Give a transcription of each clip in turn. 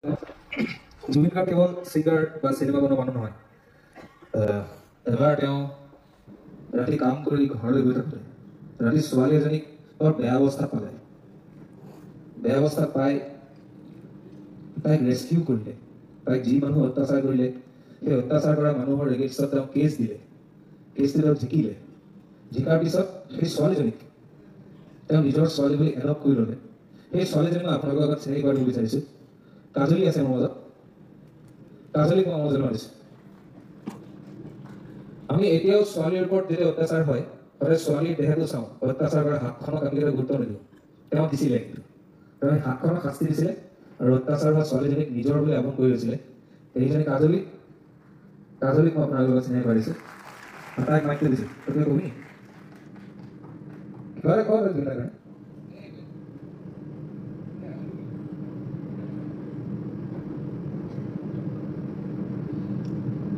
জুবিন গাৰ্গ কেৱল ছিংগাৰ বা চিনেমা বনোৱা মানুহ নহয়। এবাৰ তেওঁ ৰাতি কাম কৰি ঘৰলৈ গৈ থাকোঁতে ৰাতি ছোৱালী এজনীক বৰ বেয়া অৱস্থাত পালে। বেয়া অৱস্থাত পাই তাইক ৰেস্কিউ কৰিলে। তাইক যি মানুহ অত্যাচাৰ কৰিলে সেই অত্যাচাৰ কৰা মানুহৰ এগেইনষ্টত তেওঁ কেছ দিলে। কেছ দি তেওঁ জিকিলে। জিকাৰ পিছত সেই ছোৱালীজনীক তেওঁ নিজৰ ছোৱালী বুলি এডপ্ট কৰি ল'লে। সেই ছোৱালীজনী মই আপোনালোকৰ আগত চিনাকি কৰিব বিচাৰিছোঁ। কাজলী আছে মোৰ মাজত। কাজলীক মই জন্ম দিছোঁ। আমি এতিয়াও ছোৱালীৰ ওপৰত যেতিয়া অত্যাচাৰ হয় সদায় ছোৱালীৰ দেহটো চাওঁ, অত্যাচাৰ কৰা হাতখনক আমি কেতিয়াও গুৰুত্ব নিদিওঁ। তেওঁ দিছিলে, কিন্তু তেওঁ হাতখনক শাস্তি দিছিলে আৰু অত্যাচাৰ হোৱা ছোৱালীজনীক নিজৰ বুলি আপন কৰি লৈছিলে। সেইজনী কাজলীক মই আপোনালোকৰ লগত চিনাকি পাৰিছোঁ। তাইক মাইকটো দিছোঁ, তুমি কবি কিবা এটা কওঁ জুবিন দাৰ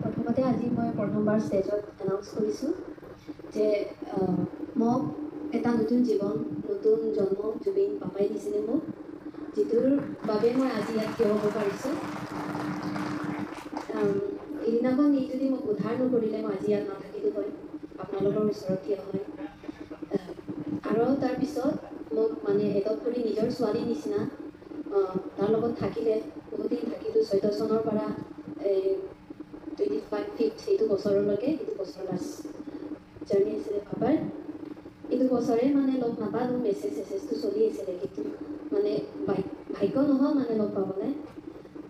প্ৰথমতে আজি মই প্ৰথমবাৰ ষ্টেজত এনাউন্স কৰিছোঁ যে মোক এটা নতুন জীৱন, নতুন জন্ম জুবিন পাপাই দিছিলে মোক, যিটোৰ বাবে মই আজি ইয়াত থিয় হ'ব পাৰিছোঁ। এইদিনাখন ই যদি মোক উদ্ধাৰ নকৰিলে মই আজি ইয়াত নাথাকিলোঁ হয়, আপোনালোকৰ ওচৰত থিয় হয়। আৰু তাৰপিছত মোক মানে এডপ্ট কৰি নিজৰ ছোৱালীৰ নিচিনা তাৰ লগত থাকিলে, বহুত দিন থাকিলোঁ। 14 চনৰ পৰা 25 সেইটো বছৰলৈকে, সেইটো বছৰ লাষ্ট জাৰ্ণি আছিলে পাপাৰ। এইটো বছৰে মানে লগ নাপালোঁ, মেছেজটো চলি আছিলে, কিন্তু মানে ভাগ্য নহ'ল মানে লগ পাবলৈ।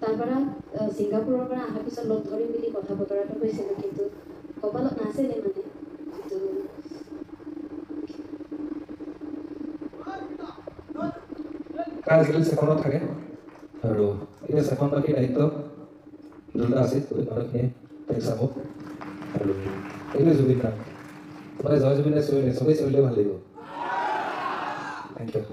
তাৰ পৰা ছিংগাপুৰৰ পৰা অহাৰ পিছত লগ ধৰিম বুলি কথা বতৰাটো কৈছিলোঁ, কিন্তু কপালত নাছিলে মানে। আজিকালি চেকনত থাকে আৰু এতিয়া চেকনবাসীৰ দায়িত্ব দুটা আছে, মানুহখিনিয়ে তাইক চাব। আৰু এইটোৱে জুবিন গাৰ্গ, মানে জয় জুবিন দাই চিঞৰিলে, চবেই চিঞৰিলে ভাল লাগিব। Thank U.